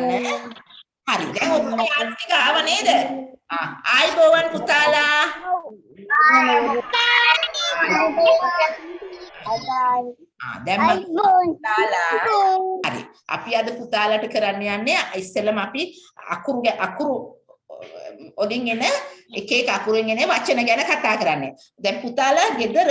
ගන්න. හරි. දැන් ඔක්කොම යාළුවෝ ටික ආව නේද? ආයිබෝවන් පුතාලා. දැන් පුතාලා හරි. අපි අද පුතාලට කරන්න යන්නේ ඉස්සෙල්ලම අපි අකුරු වලින් එන එක එක අකුරුන් එන වචන ගැන කතා කරන්නේ. දැන් පුතාලා ගෙදර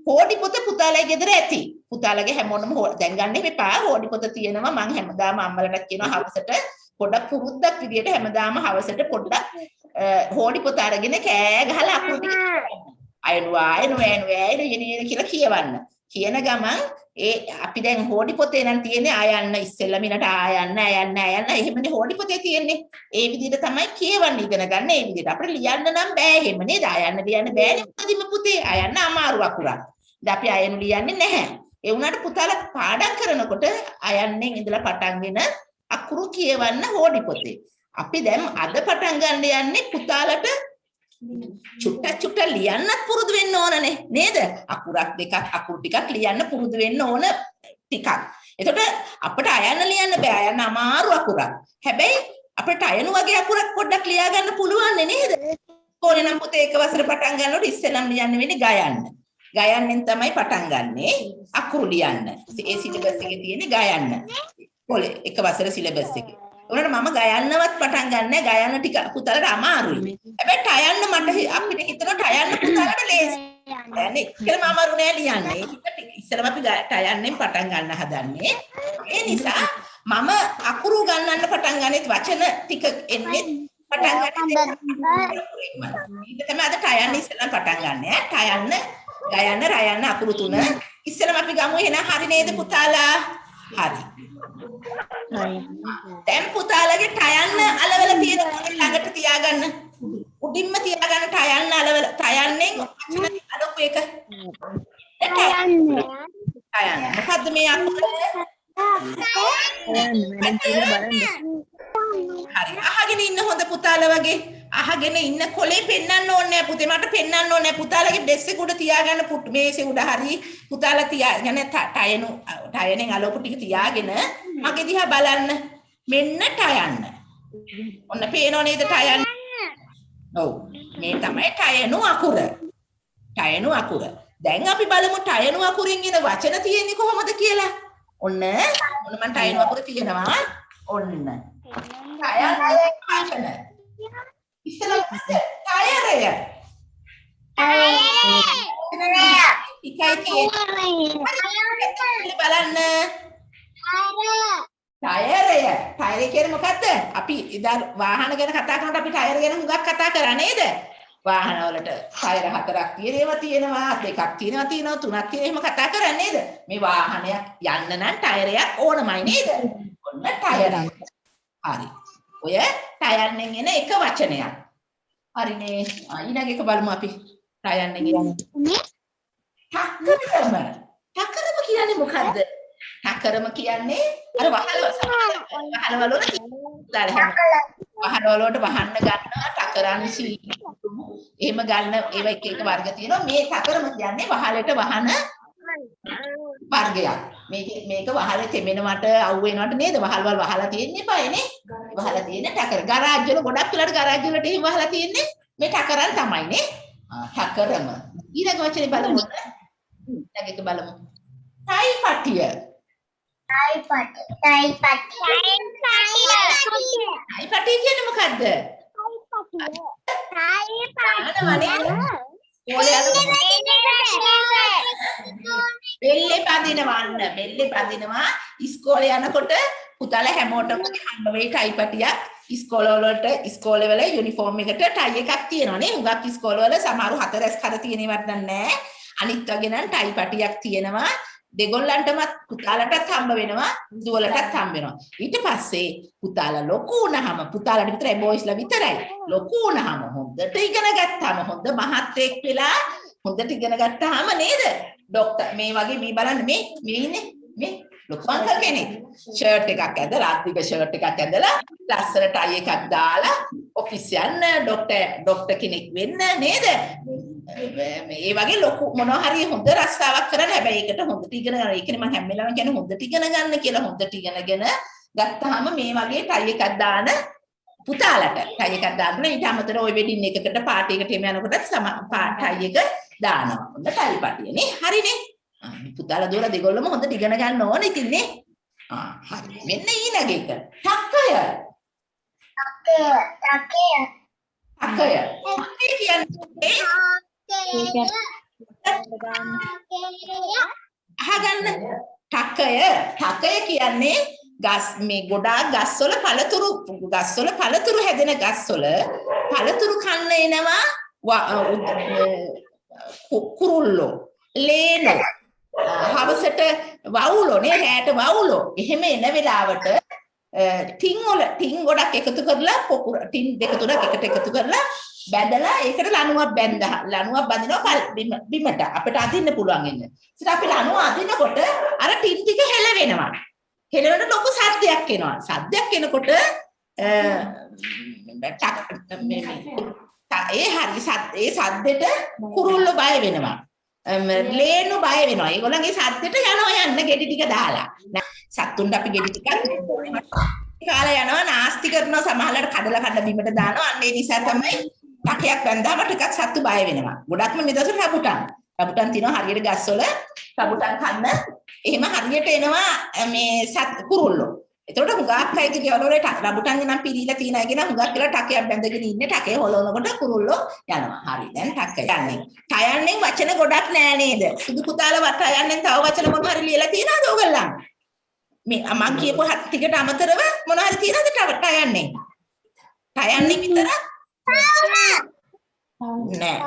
හෝඩි පොත පුතාලගේ ගෙදර ඇති. පුතාලගේ හැමෝටම දැන් ගන්න එපා. හෝඩි පොත තියෙනවා. මම හැමදාම අම්මලට කියනවා හවසට පොඩක් පුරුද්දක් විදියට හැමදාම හවසට පොඩ්ඩක් හෝඩි පොත අරගෙන කෑ ගහලා අකුරු ටික අයනුවා කියලා කියවන්න. කියන ගමන් අපි දැන් හෝඩි පොතේ නම් තියෙන්නේ ආයන්න ඉස්සෙල්ලා මිනට ආයන්න එහෙමනේ හෝඩි පොතේ තියෙන්නේ. ඒ විදිහට තමයි කියවන්න ඉගෙන ගන්න. ඒ විදිහට අපිට ලියන්න නම් බෑ එහෙම නේද? ආයන්න ලියන්න බෑනේ මොකදිම පුතේ. ආයන්න අමාරු අකුරක්. දැන් අපි ආයන්න ලියන්නේ නැහැ. ඒ වුණාට පුතාලා පාඩම් කරනකොට ආයන්නෙන් ඉඳලා පටන්ගෙන අකුරු කියවන්න හෝඩි පොතේ. අපි දැන් අද පටන් ගන්න යන්නේ පුතාලට චුට්ට ලියන්නත් පුරුදු වෙන්න ඕනනේ නේද? අකුරක් දෙකක් අකුරු ටිකක් ලියන්න පුරුදු වෙන්න ඕන ටිකක්. එතකොට අපිට අයන්න ලියන්න බෑ. අයන්න අමාරු අකුරක්. හැබැයි අපිට අයන වගේ අකුරක් පොඩ්ඩක් ලියා ගන්න පුළුවන් නේද? ඕනේ නම් පුතේ එක වසර පටන් ගන්නකොට ඉස්සෙල්ලම ලියන්න වෙන්නේ ගයන්න. ගයන්නෙන් තමයි පටන් ගන්නෙ අකුරු ලියන්න. ඒ සිලබස් එකේ තියෙන්නේ ගයන්න. පොලේ එක වසර සිලබස් එකේ. උනට මම ගයන්නවත් පටන් ගන්නෑ. ගයන්න ටික පුතාලට අමාරුයි. හැබැයි ටයන්න මට අපිට හිතනවා ටයන්න පුතාලට ලේසි. يعني කියලා මම අමාරු නෑ ලියන්නේ. ඒක ඉස්සරම අපි ටයන්නෙන් පටන් ගන්න හදන්නේ. ඒ නිසා මම අකුරු ගන්නන්න පටන් ගන්නෙත් වචන ටික එන්නේ පටන් ගන්න. ඊට තමයි අද ටයන්න ඉස්සෙල්ලා පටන් ගන්න. ටයන්න ගයන්න රයන්න අකුරු තුන ඉස්සෙල්ලාම අපි ගමු. එහෙනම් හරි නේද පුතාලා? හරි. දැන් පුතාලගේ ටයන්න අලවල තියෙන ළඟට තියාගන්න. උඩින්ම තියාගන්න ටයන්න අලවල. ටයන්නෙන් වචන අලොකු එක. ටයන්න. මොකද්ද මේ අකුර? හරි. අහගෙන ඉන්න හොඳ පුතාලා වගේ. අහගෙන ඉන්න කොලේ පෙන්නන්න ඕනේ නැහැ පුතේ. මට පෙන්නන්න ඕනේ නැහැ. පුතාලගේ ඩෙස් එක උඩ තියාගන්න මේසේ උඩ හරි. පුතාලා තියාගෙන ටයනෙන් අලොකු ටික තියාගෙන මගේ දිහා බලන්න. මෙන්න ටයන්න. ඔන්න පේනව නේද ටයන්න? ඔව්. මේ තමයි ටයනු අකුර. ටයනු අකුර. දැන් අපි බලමු ටයනු අකුරෙන් එන වචන තියෙන්නේ කොහොමද කියලා. ඔන්න මම ටයනු අකුර තියෙනවා. ඔන්න. ටයන ඉස්සෙල්ලා ටයරය. බලන්න. ටයරය කියන්නේ මොකද්ද? අපි ඉතින් වාහන ගැන කතා කරනකොට අපි ටයර ගැන හුඟක් කතා කරා නේද? වාහන වලට ටයර හතරක් තියෙනවා, දෙකක් තියෙනවා, තුනක් තියෙනවා එහෙම කතා කරන්නේ නේද? මේ වාහනයක් යන්න නම් ටයරයක් ඕනමයි නේද? ඔන්න ටයරය. හරි. ඔය ටයර්ෙන් එන එක වචනයක්. හරිනේ. ඊළඟ එක බලමු අපි. ටයර්ෙන් එන. ටක්කරම. ටක්කරම කියන්නේ මොකද්ද? ටක්කරම කියන්නේ අර වහලවල වලට වහන්න ගන්නවා ටකරන්සි. එහෙම ගන්න ඒව එක එක වර්ග තියෙනවා. මේ ටකරම කියන්නේ වහලට වහන වර්ගයක්. මේක වහලේ තෙමෙනවට අවු වෙනවට නේද? වහල්වල වහලා තියෙන්නේ එපානේ. වහලා තියෙන ටකර. ගරාජ් වල ගොඩක් වෙලාට ගරාජ් වලට එහෙම වහලා තියෙන්නේ මේ ටකරන් තමයි නේ. ටකරම. ඊළඟ වචනේ බලමු. ඊළඟ එක බලමු. ටයි පටිය. ටයි පටිය කියන්නේ මොකද්ද? බෙල්ලේ පදිනවා ඉස්කෝලේ යනකොට පුතාලා හැමෝටම හම්බ වෙයි ටයි පටියක්. ඉස්කෝලේ වල යුනිෆෝම් එකට ටයි එකක් තියෙනවා නේ. හුඟක් ඉස්කෝලවල සමහරු 4S කර තියෙනවත් නැහැ. අනිත් වගේ නම් ටයි පටියක් තියෙනවා. දෙගොල්ලන්ටමත් පුතාලටත් හම්බ වෙනවා, දුවලටත් හම්බ වෙනවා. ඊට පස්සේ පුතාලා ලොකු වුණාම පුතාලට විතරයි බොයිස්ලා විතරයි. ලොකු වුණාම හොඳට ඉගෙන ගත්තාම හොඳ මහත්ෙක් වෙලා හොඳට ඉගෙන ගත්තාම නේද? ડોක්ටර් මේ වගේ මේ බලන්න මේ ඉන්නේ මේ ලොකු අංකල් කෙනෙක්. ෂර්ට් එකක් ඇඳලා අත්තික ෂර්ට් එකක් ඇඳලා ලස්සන ටයි එකක් දාලා ඔෆිස් යන්න ડોක්ටර් කෙනෙක් වෙන්න නේද? මේ වගේ ලොකු මොනවා හරි හොඳ රස්සාවක් කරන්න. හැබැයි ඒකට හොඳට ඉගෙන ගන්න. ඒකනේ මම හැම වෙලාවෙම කියන්නේ හොඳට ඉගෙන ගන්න කියලා. හොඳට ඉගෙනගෙන ගත්තාම මේ වගේ ටයි එකක් දාන පුතාලට ටයි එකක් දාන්න ඊට අමතරව ওই වෙඩින් එකකට පාටි එකට එම යනකොට ටයි එක දානවා. හොඳ ටයි පාටියනේ. හරිනේ. පුතාලා දුවලා දෙගොල්ලම හොඳට ඉගෙන ගන්න ඕනේ ඉතින් නේ. හරි. මෙන්න ඊළඟ එක. ටක්කය. ටක්කය කියන්නේ අහගන්න. ටක්කය කියන්නේ ගස් මේ ගොඩාක් ගස්වල පළතුරු හැදෙන ගස්වල පළතුරු කන්න එනවා කුරුල්ලෝ ලේනෝ හවසට වවුලෝ නේ රැට වවුලෝ එහෙම එන වෙලාවට ටින් ගොඩක් එකතු කරලා ටින් දෙක තුනක් එකට එකතු කරලා බැදලා ඒකට ලණුවක් බැඳලා ලණුවක් බඳිනවා බිමට අපිට අදින්න පුළුවන් ඉන්න. ඉතින් අපි ලණුව අදිනකොට අර ටින් ටික හෙලවෙනවා. හෙලවෙනකොට ලොකු සද්දයක් එනවා. සද්දයක් එනකොට ඒ සද්දෙට කුරුල්ලෝ බය වෙනවා. ලේනු බය වෙනවා. ඒගොල්ලන්ගේ සද්දෙට යන්න ගෙඩි ටික දාලා. සත්තුන්ට අපි ගෙඩි ටිකක් කාලා යනවා නාස්ති කරනවා සමහරවිට කඩලා බිමට දානවා. අන්න ඒ නිසා තමයි ටකයක් බැඳාම ටිකක් සත්තු බය වෙනවා. ගොඩක්ම මේ දවස්වල රබුටන් තියනවා හරියට ගස්වල රබුටන් කන්න. එහෙම හරියට එනවා මේ කුරුල්ලෝ. එතකොට හුඟක් අය කියනවලට රබුටන් නම් පිරීලා තියන අය කියන හුඟක් කියලා ටකයක් බැඳගෙන ඉන්නේ. ටකේ හොලවනකොට කුරුල්ලෝ යනවා. හරි දැන් ටක යන්නේ. ටයන්නේ වචන ගොඩක් නෑ නේද? සුදු පුතාලා වට යන්නේ තව වචන මොන හරි ලියලා තියනවද ඔයගොල්ලන්? මේ මම කියපු ටිකට අමතරව මොන හරි තියනවද ටයන්නේ? ටයන්නේ විතර? නෑ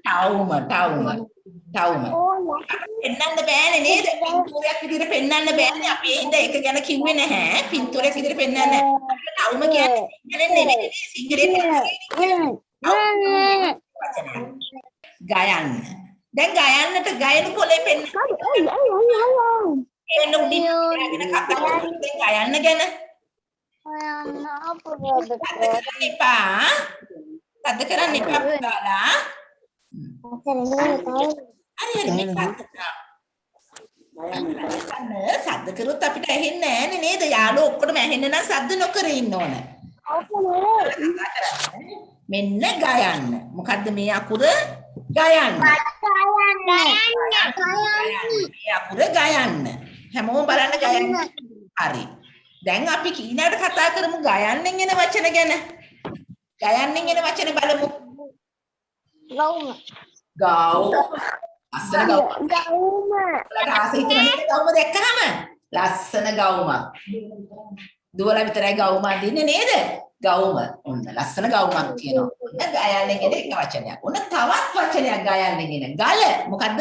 ටවුම. පෙන්නන්න බෑනේ නේද? පින්තූරයක් විදිහට පෙන්නන්න බෑනේ. අපි ඒ හින්දා ඒක ගැන කිව්වේ නැහැ. පින්තූරයක් විදිහට පෙන්නන්න. ටවුම කියන්නේ සිංහලෙන් නෙවෙයි සිංහලෙන් ගයන්න. දැන් ගයන්නට ගයන කොලේ පෙන්න. එන්න උඩින් ගයන්න ගැන. සද්ද කරන්න එපා පුතාලා. සද්ද කරොත් අපිට ඇහෙන්නේ නෑනේ නේද? යාළුවෝ ඔක්කොම ඇහෙන්න නම් සද්ද නොකර ඉන්න ඕන. මෙන්න ගයන්න. මොකද්ද මේ අකුර? ගයන්න. මේ අකුර ගයන්න. හැමෝම බලන්න ගයන්න. හරි. දැන් අපි කීනාට කතා කරමු ගයන්නෙන් එන වචන ගැන. ගයන්නෙන් එන වචන බලමු. ගවුම. ලස්සන ගවුම. ගවුම දැක්කහම ලස්සන ගවුමක්. දුවලා විතරයි ගවුම අඳින්නේ නේද? ගවුම. ඔන්න ලස්සන ගවුමක් තියෙනවා. ඔන්න ගයන්නෙන් එන එක වචනයක්. ඔන්න තවත් වචනයක් ගයන්නෙන් එන. ගල. මොකද්ද?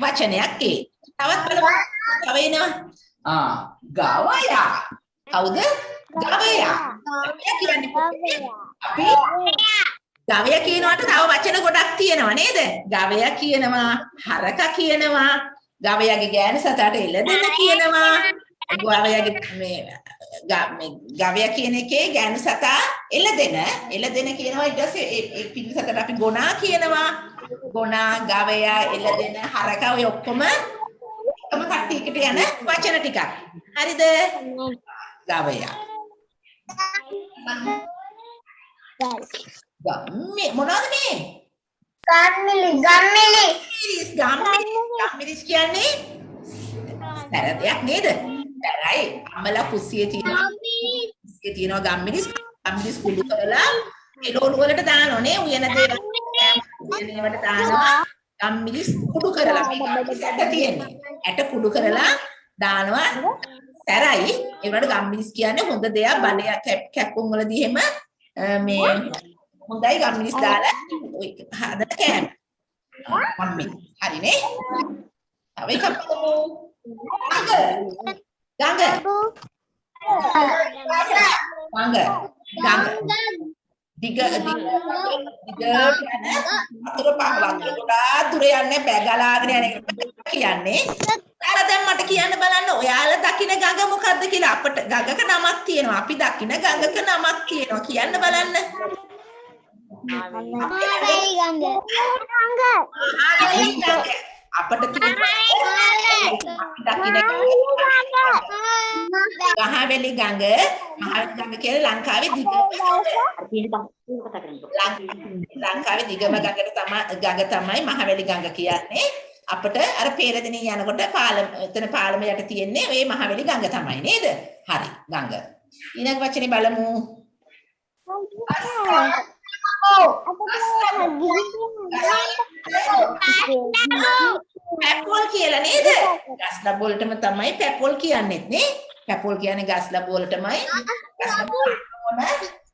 වචනයක් ඒ. තවත් බලමු. තව එනවා. ගවයා. කවුද? ගවයා. අපි ගවයා කියනවට තව වචන ගොඩක් තියෙනවා නේද? ගවයා කියනවා, හරක කියනවා, ගවයාගේ ගෑනු සතාට එළදෙන කියනවා. ගවයාගේ මේ ගවයා කියන එකේ ගෑනු සතා එළදෙන කියනවා. ඊට පස්සේ ඒ පිළිසතට අපි ගොනා කියනවා. ගොනා, ගවයා, එළදෙන, හරක ඔය ඔක්කොම එකම කට්ටියකට යන වචන ටිකක්. හරිද? ගවයා. මොනවද මේ? ගම්මිරිස් කියන්නේ සැරදයක් නේද? සැරයි. අම්මලා කුස්සියේ තියෙනවා ගම්මිරිස් කුඩු කරලා එළවලු වලට දානවා නේ උයන දේවල්. උයනේවට දානවා ගම්මිරිස් කුඩු කරලා මේ ගම්මිරිස් ඇට තියෙන්නේ. ඇට කුඩු කරලා දානවා සැරයි. ඒ වුණාට ගම්මිරිස් කියන්නේ හොඳ දෙයක් බලයක් කැක්කුම් වලදී එහෙම මේ හොඳයි ගම්මිරිස් දාලා හදන කෑම. ගම්මිරිස්. හරිනේ? තව එකක් බලමු. ගඟ. දිග අතර පාවලක් ගොඩාක් දුර යන්නේ බෑ ගලාගෙන යන එක කියන්නේ. ඔයාලා දැන් මට කියන්න බලන්න ඔයාලා දකින්න ගඟ මොකද්ද කියලා. අපිට ගඟක නමක් තියෙනවා. අපි දකින්න ගඟක නමක් තියෙනවා. කියන්න බලන්න. අපට මහවැලි ගඟ කියලා ලංකාවේ දිගම ගඟ තමයි මහවැලි ගඟ කියන්නේ. අපිට අර පෙරදිනේ යනකොට එතන පාලම යට තියෙන්නේ ওই මහවැලි ගඟ තමයි නේද? හරි ගඟ. ඊළඟ වචනේ බලමු. පැපොල් කියලා නේද? ගස් ලැබ වලටම තමයි පැපොල් කියන්නේත් නේ. පැපොල් කියන්නේ ගස් ලැබ වලටමයි. ගස් ලැබ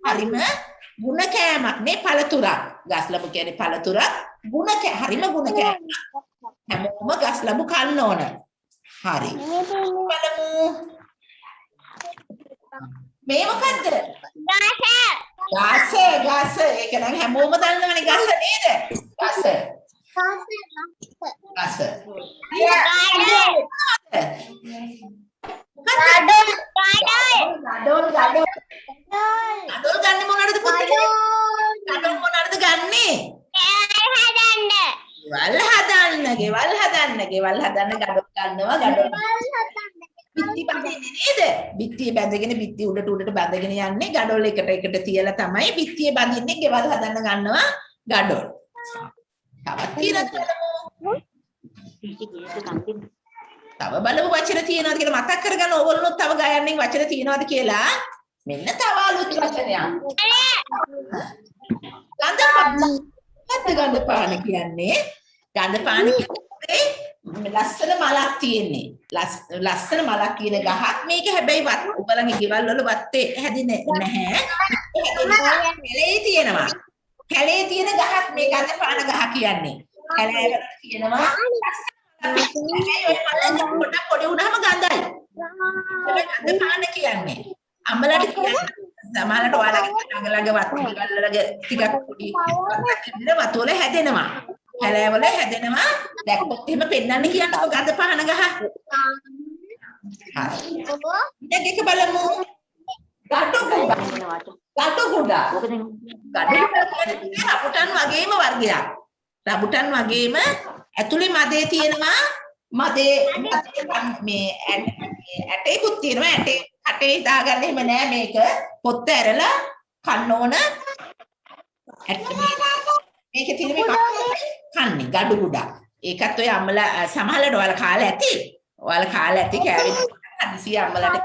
හරිම ಗುಣ කෑමක් නේ පළතුරක්. ගස් ලැබ කියන්නේ පළතුරක්. හරිම ಗುಣ කෑමක්. හැමෝම ගස් ලැබ කන්න ඕන. හරි. බලමු. මේ මොකද්ද? ගස. ඒක නම් හැමෝම දන්නවනේ ගස නේද? ගස. ගඩොල් ගන්න මොනවද පුතේ? ගඩොල් මොනවද ගන්නේ? ගෙවල් හදන්න ගඩොල් ගන්නවා. ගඩොල් බිත්ති බඳින්නේ නේද? බිත්තිය බැඳගෙන බිත්ති උඩට බැඳගෙන යන්නේ ගඩොල් එකට තියලා තමයි බිත්තිය බඳින්නේ. ගෙවල් හදන්න ගන්නවා ගඩොල්. තවත් තියෙනවද බලමු. තව බලමු වචන තියෙනවද කියලා මතක් කරගන්න. ඕගොල්ලෝ තව ගයන්නේ වචන තියෙනවද කියලා. මෙන්න තව අලුත් වචනයක්. ගඳපාන කියන්නේ ලස්සන මලක් තියෙන්නේ. ලස්සන මලක් කියන ගහක් මේක හැබැයි ඔබලගේ ගෙවල් වල වත්තේ හැදින්නේ නැහැ. කැලේ තියෙනවා. කැලේ තියෙන ගහක් මේ ගඳපාන ගහ කියන්නේ. කැලේ වල තියෙනවා. පොඩි උනහම ගඳයි. ගඳපාන කියන්නේ. අම්බලට කියන්නේ සමහරට ඔයාලගේ ළඟ වතුලගේ ටිකක් පොඩි වතු වල හැදෙනවා. කැලේ වල හැදෙනවා. දැක්කොත් එහෙම පෙන්නන්න කියන්නකො ගඳපාන ගහ. හරි. දෙක බලමු. ගඩොල් රබුටන් වගේම වර්ගයක්. රබුටන් වගේම ඇතුලේ මදේ තියෙනවා. මදේ මේ ඇටේකුත් තියෙනවා. ඇටේ දාගන්න එහෙම නෑ මේක. පොත්ත ඇරලා කන්න ඕන. මේකේ තියෙන මේ කන්නේ ගඩු ගුඩා. ඒකත් ඔය අම්මලා සමහරවිට ඔයාලා කාලා ඇති. කෑවෙන හදිසිය අම්මලාට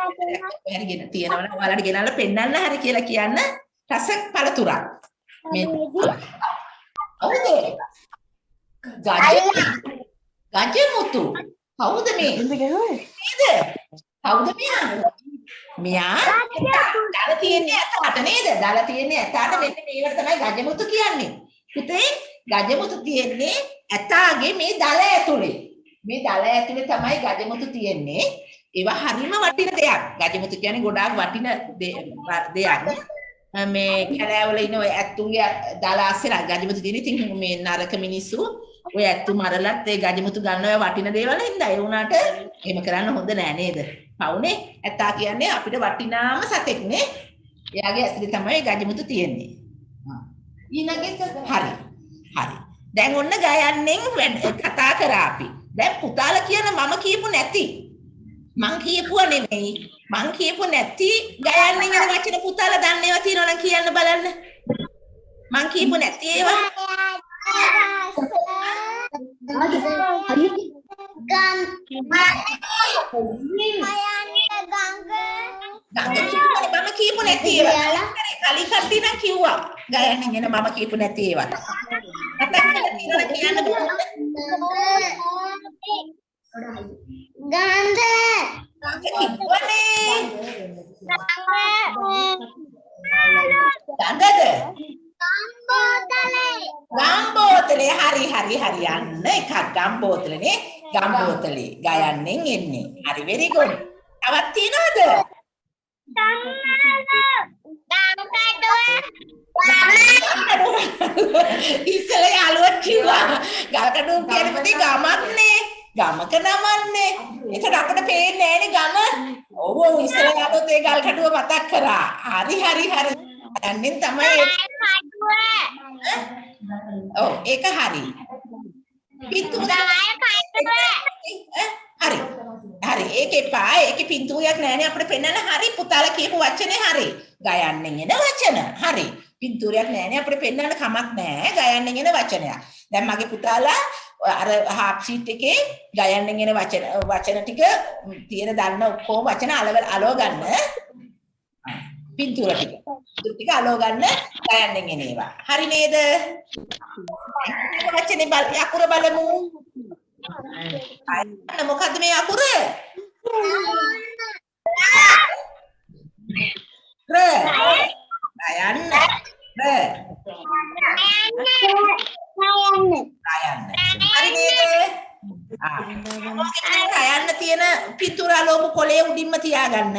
හරිගෙන තියෙනවනේ ඔයාලට ගෙනල්ලා පෙන්නන්න හරි කියලා කියන්න රස පළතුරක්. මේ හරිද? ගජමුතු. කවුද මේ? නේද? කවුද මෙයා? මෙයා දාලා තියන්නේ ඇතාට නේද? දාලා තියන්නේ ඇතාට මෙන්න මේවට තමයි ගජමුතු කියන්නේ. පුතේ ගජමුතු තියන්නේ ඇතාගේ මේ දල ඇතුලේ. මේ දල ඇතුලේ තමයි ගජමුතු තියන්නේ. ඒවා හරිම වටින දෙයක්. ගජමුතු කියන්නේ ගොඩාක් වටින දෙයක්. මේ කැලෑවල ඉන්න ඔය ඇතුගේ දල ආස්සලා ගජමුතු තියෙන. ඉතින් මේ නරක මිනිස්සු ඔය ඇත්තු මරලත් ඒ ගජමුතු ගන්න ඔය වටින දේවල් හින්දා ඒ වුණාට එහෙම කරන්න හොඳ නෑ නේද? පවුනේ ඇතා කියන්නේ අපිට වටිනාම සතෙක් නේ. එයාගේ ඇතුලේ තමයි ගජමුතු තියෙන්නේ. ඊළඟට හරි. දැන් ඔන්න ගයන්නෙන් කතා කරා අපි. දැන් පුතාලා කියන මම කියපු නැති. මං කියපුවා නෙමෙයි. මං කියපු නැති ගයන්නෙන් යන වචන පුතාලා දන්නේ ඒවා තියෙනවා නම් කියන්න බලන්න. මං කියපු නැති ඒවා. මම කියපු නැති ඒවා. කලින් කට්ටිය නම් කිව්වා. ගයන්නෙන් එන මම කියපු නැති ඒවා. කියන්න ගන්ධ කිව්වනේ. ගන්ධද? ගම්බෝතලේ. හරි යන්න එකක් ගම්බෝතලනේ. ගම්බෝතලේ ගයන්නෙන් එන්නේ. හරි very good. තවත් තියනවද? ඉස්සල යාළුවා කිව්වා ගල්කඩුව කියන්නේ පුතේ ගමක්නේ. ගමක නමන්නේ. ඒකට අපිට පේන්නේ නෑනේ ගම. ඔව් ඉස්සල යාළුවෝ ඒ ගල්කඩුව මතක් කරා. හරි. යන්නේ තමයි ඔව් ඒක හරි. හරි. හරි ඒක එපා. ඒකේ පින්තූරයක් නැහැනේ අපිට පෙන්වන්න. හරි පුතාලා කියපු වචනේ හරි. ගයන්නෙන් එන වචන. හරි. පින්තූරයක් නැහැනේ අපිට පෙන්වන්න කමක් නැහැ. ගයන්නෙන් එන වචනයක්. දැන් මගේ පුතාලා අර හාෆ් ෂීට් එකේ ගයන්නෙන් එන වචන ටික තියෙන දන්න ඔක්කොම වචන අලව ගන්න. පින්තූර ටික අලව ගන්න ගයන්නෙන් එන ඒවා. හරි නේද? වචනේ අකුර බලමු. මොකද්ද මේ අකුර? ර. ගයන්න. ර. හරි නේද? ගයන්න තියෙන පින්තූර අලවපු කොලේ උඩින්ම තියාගන්න.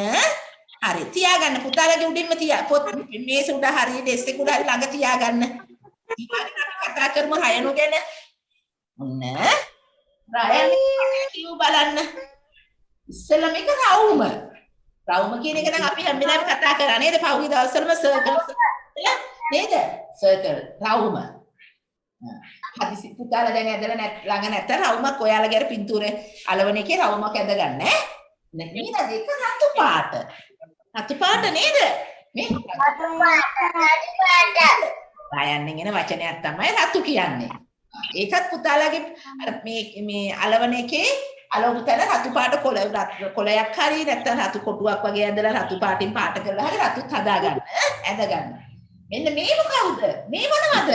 හරි තියාගන්න පුතාලගේ උඩින්ම පොත් මේස උඩ හරිය ඩෙස්ක් එක උඩ හරි ළඟ තියාගන්න. ඊළඟට අපි කතා කරමු රයනු ගැන. ඔන්න රයන් කියු බලන්න. ඉස්සෙල්ලා මේක රවුම. රවුම කියන එක නම් අපි හැම වෙලාවෙම කතා කරා නේද? පහුගිය දවස්වලම සර්කල් නේද? සර්කල් රවුම. හදිසි පුතාලා දැන් ඇදලා ළඟ නැත්නම් රවුමක් ඔයාලගේ අර පින්තූරේ අලවන එකේ රවුමක් ඇද ගන්න ඈ. නේද? ඒක රතු පාට. රතු පාට නේද? මේ රතු පාට. රයන්නෙන් එන වචනයක් තමයි රතු කියන්නේ. ඒකත් පුතාලාගේ අර මේ අලවන එකේ අලවපු තැන රතු පාට කොළයක් හරි නැත්නම් රතු කොටුවක් වගේ ඇදලා රතු පාටින් පාට කරලා හරි රතුත් හදා ගන්න ඇද ගන්න. මෙන්න මේ මොකවුද? මේ මොනවද?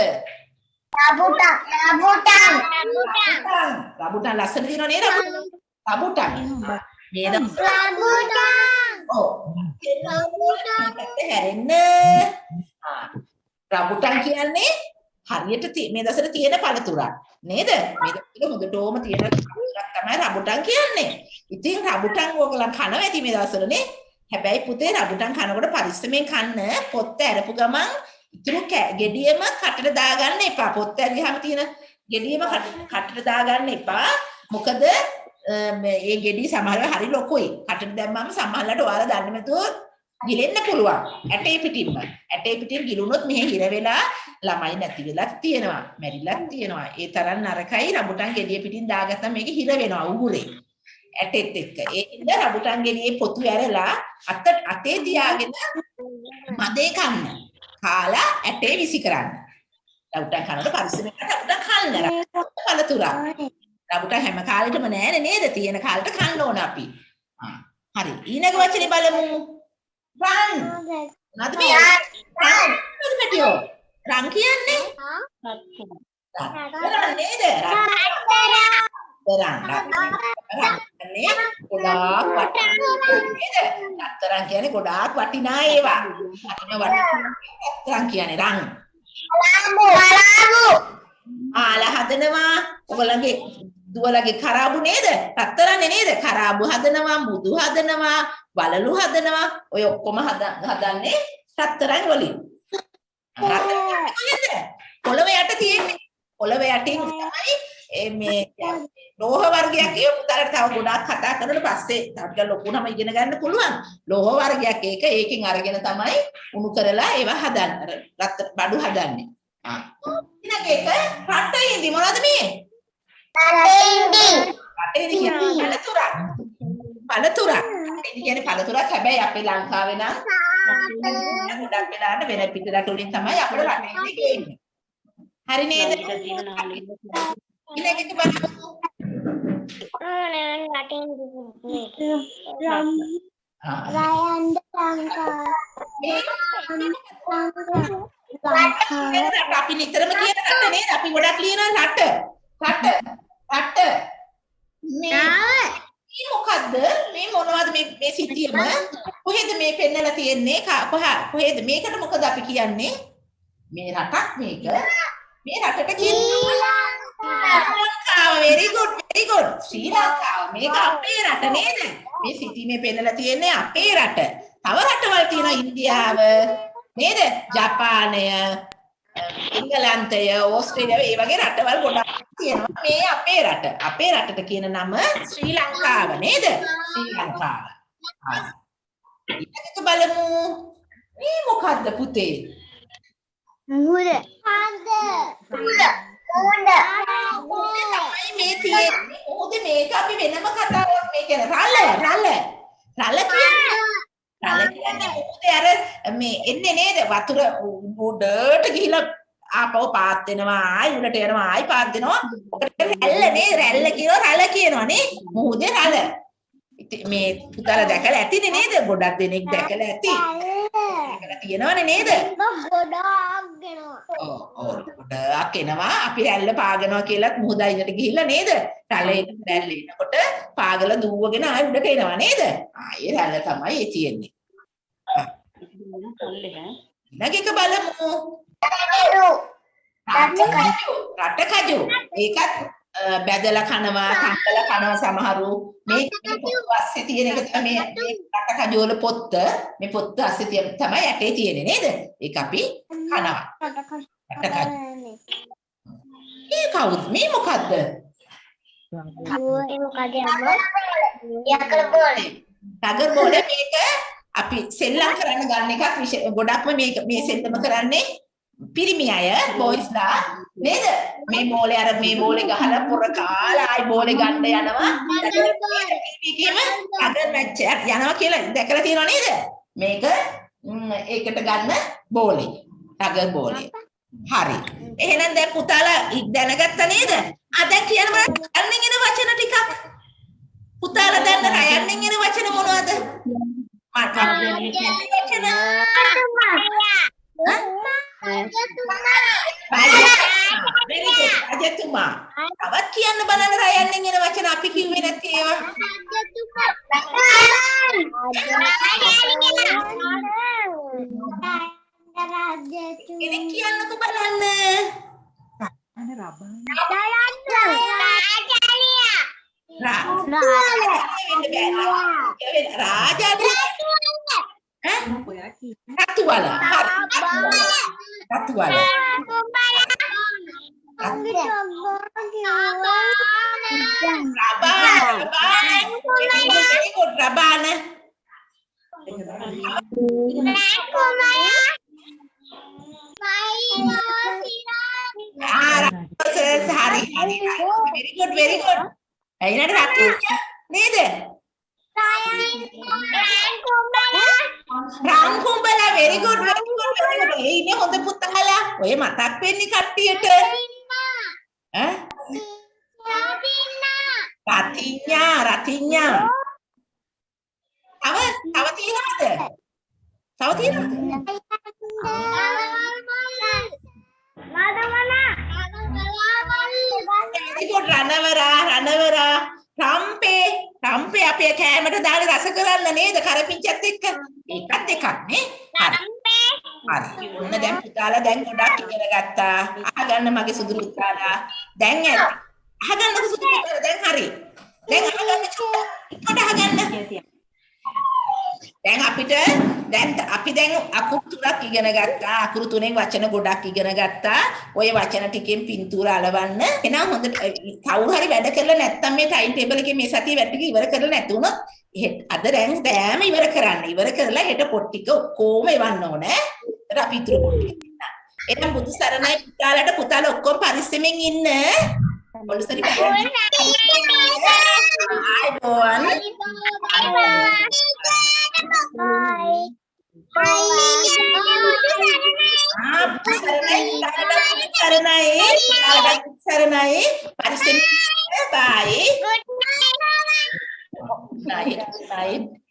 රබුටන් ලස්සන දිනව නේද? රබුටන් නේද? ඔව්. හැරෙන්න. රබුටන් කියන්නේ හරියට මේ දසට තියෙන පළතුරක් නේද? මේ දසට හොඳටම තියෙන පළතුරක් තමයි රබුටන් කියන්නේ. ඉතින් රබුටන් ඕගලන් කනවා ඇති මේ දවස්වලනේ. හැබැයි පුතේ රබුටන් කනකොට පරිස්සමෙන් කන්න. පොත්ත ඇරපු ගමන් ඉතුරු ගෙඩියම කටට දාගන්න එපා. පොත්ත ඇරියාම තියෙන ගෙඩියම කටට දාගන්න එපා. මොකද මේ ගෙඩිය සමහරව හරි ලොකුයි. කටට දැම්මම සමහරවිට ඔයාලා දන්නේ නැතුව ගිලෙන්න පුළුවන්. ඇටේ පිටින්ම. ඇටේ පිටින් ගිලුනොත් මෙහෙ හිර වෙලා ළමයි නැති වෙලක් තියෙනවා. මැරිලක් තියෙනවා. ඒ තරම් නරකයි රබුටන් ගෙඩිය පිටින් දාගත්තම මේක හිර වෙනවා උගුරේ. ඇටෙත් එක්ක. ඒකින්ද රබුටන් ගෙඩියේ පොතු ඇරලා අතේ තියාගෙන මදේ කන්න. කාලා ඇටේ විසි කරන්න. රබුටන් කනකොට පරිස්සමෙන් රබුටන් කන්න. පළතුරක්. රබුටන් හැම කාලෙටම නෑනේ නේද? තියෙන කාලෙට කන්න ඕන අපි. හරි. ඊළඟ වචනේ බලමු. රන්. නේද මේ රන්. මෙතියෝ. රන් කියන්නේ? රන් නේද? රන්. නේ ගොඩාක් වටිනා නේද? රත්තරන් කියන්නේ ගොඩාක් වටිනා ඒවා. රන් කියන්නේ රන්. ආලා හදනවා. ඔයගලගේ දුවලගේ කරාබු නේද? රත්තරන්නේ නේද? කරාබු හදනවා, මුදු හදනවා, වලලු හදනවා. ඔය ඔක්කොම හදන්නේ රත්තරන් වලින්. පොළව යට තියෙන්නේ. පොළව යටින් තමයි මේ ලෝහ වර්ගයක් ඒ පුතාලට තව ගොඩාක් කතා කරලා පස්සේ තාටික ලොකුනම ඉගෙන ගන්න පුළුවන්. ලෝහ වර්ගයක් ඒකෙන් අරගෙන තමයි උණු කරලා ඒවා හදන්න. බඩු හදන්නේ. ඊළඟ එක රටේදී මොනවද මේ? රටේදී කියන්නේ පළතුරක්. පළතුරක්. ඒ කියන්නේ පළතුරක් හැබැයි අපේ ලංකාවේ නම් ගොඩක් වෙලාවට වෙන පිට රටවලින් තමයි අපේ රටේදී ගේන්නේ. හරි නේද? ඊළඟ එක බලමු. අපි නිතරම කියන රට නේද? අපි ගොඩක් ලියනවා රට. රට. මේ මොකද්ද? මේ මොනවද මේ සිටියම? කොහෙද මේ පෙන්නලා තියෙන්නේ? කොහෙද මේකට මොකද අපි කියන්නේ? මේ රටක් මේක. මේ රටට කියන්නේ ලංකාව. very good. ශ්‍රී ලංකාව. මේක අපේ රට නේද? මේ සිටීමේ පෙන්නලා තියෙන්නේ අපේ රට. තව රටවල් තියෙනවා ඉන්දියාව නේද? ජපානය, එංගලන්තය, ඕස්ට්‍රේලියාව ඒ වගේ රටවල් ගොඩක් තියෙනවා. මේ අපේ රට. අපේ රටට කියන නම ශ්‍රී ලංකාව නේද? ශ්‍රී ලංකාව. හරි. ඊට බලමු. මේ මොකද්ද පුතේ? මුහුද තමයි මේ තියෙන්නේ. මොකද මේක අපි වෙනම කතාවක් මේ කියන්නේ රළ කියන්නේ මොකද අර මේ එන්නේ නේද වතුර උඩට ගිහිලා ආපහු පාත් වෙනවා ආයි උඩට යනවා ආයි පාත් වෙනවා. ඔකට රැල්ල නේද රැල්ල කියනවා රළ කියනවා නේ. මොහොතේ රළ. ඉතින් මේ පුතාලා දැකලා ඇතිනේ නේද? ගොඩක් දෙනෙක් දැකලා ඇති. දැකලා තියෙනවනේ නේද? ගොඩාක් ගෙනවා ගොඩාක් එනවා අපි රැල්ල පාගනවා කියලාත් මුහුදයින්ට ගිහිල්ලා නේද? රැල්ල එනකොට පාගලා දුවගෙන ආයෙ උඩට එනවා නේද? ආයේ රැල්ල තමයි ඒ තියෙන්නේ. ඊළඟ එක බලමු. රටකජු. ඒකත් බැදලා කනවා, තම්බලා කනවා සමහරු. මේ පස්සේ තියෙන එක තමයි මේ රටකජු වල පොත්ත. මේ පොත්ත ඇස්සේ තියෙන තමයි ඇටේ තියෙන්නේ නේද? ඒක අපි කනවා. රටකජු. මේ කවුද? මේ මොකද්ද? ටගර් බෝලේ මේක අපි සෙල්ලම් කරන්න ගන්න එකක් ගොඩක්ම මේ සෙල්ලම කරන්නේ පිරිමි අය බොයිස්ලා නේද මේ බෝලේ ගහලා පොර කාලා ආයි බෝලේ ගන්න යනවා මේකේම ටගර් මැච් එකක් යනවා කියලා දැකලා තියෙනව නේද මේක ඒකට ගන්න බෝලේ ටගර් බෝලේ හරි එහෙනම් දැන් පුතාලා දැනගත්තා නේද දැන් කියන්න බලන්න යන්නෙන් එන වචන ටිකක් පුතාලා දැන් යන්නෙන් එන වචන මොනවද රජතුමා. තවත් කියන්න බලන්න රයන්නෙන් එන වචන අපි කිව්වේ නැති ඒවා. ඉතින් කියන්නකෝ බලන්න. Very good. Aina ratu nේද? රාම්කුඹලා very good. ඒ ඉන්නේ හොඳ පුතාලා. ඔය මතක් වෙන්නේ කට්ටියට. රතිඤ්ඤා. තව තියෙනවද? රණවරා රම්පේ අපේ කෑමට දාලා රස කරන්න නේද කරපිංචත් එක්ක ඒකත් එකක් නේ හරි ඔන්න දැන් පුතාලා දැන් ගොඩක් ඉගෙන ගත්තා අහගන්න මගේ සුදු පුතාලා දැන් ඇති අහගන්නකො සුදු පුතාලා දැන් හරි දැන් අහගන්න චුට්ටක් අහගන්න දැන් අපි දැන් අකුරු තුනක් ඉගෙන ගත්තා. අකුරු තුනෙන් වචන ගොඩක් ඉගෙන ගත්තා. ඔය වචන ටිකෙන් පින්තූර අලවන්න. එහෙනම් හොඳට කවුරු හරි වැඩ කරලා නැත්නම් මේ ටයිම් ටේබල් එකේ මේ සතිය වැඩ ටික ඉවර කරලා නැතුනොත් අද දැන් දෑම ඉවර කරන්න. ඉවර කරලා හෙට පොත් ටික ඔක්කොම එවන්න ඕනේ. ඊට අපි ඉතුරු පොත් ටික ඉන්න. එහෙනම් බුදු සරණයි පුතාලා ඔක්කොම පරිස්සමෙන් ඉන්න. ඔලුසරි Saranai, bye. Good night.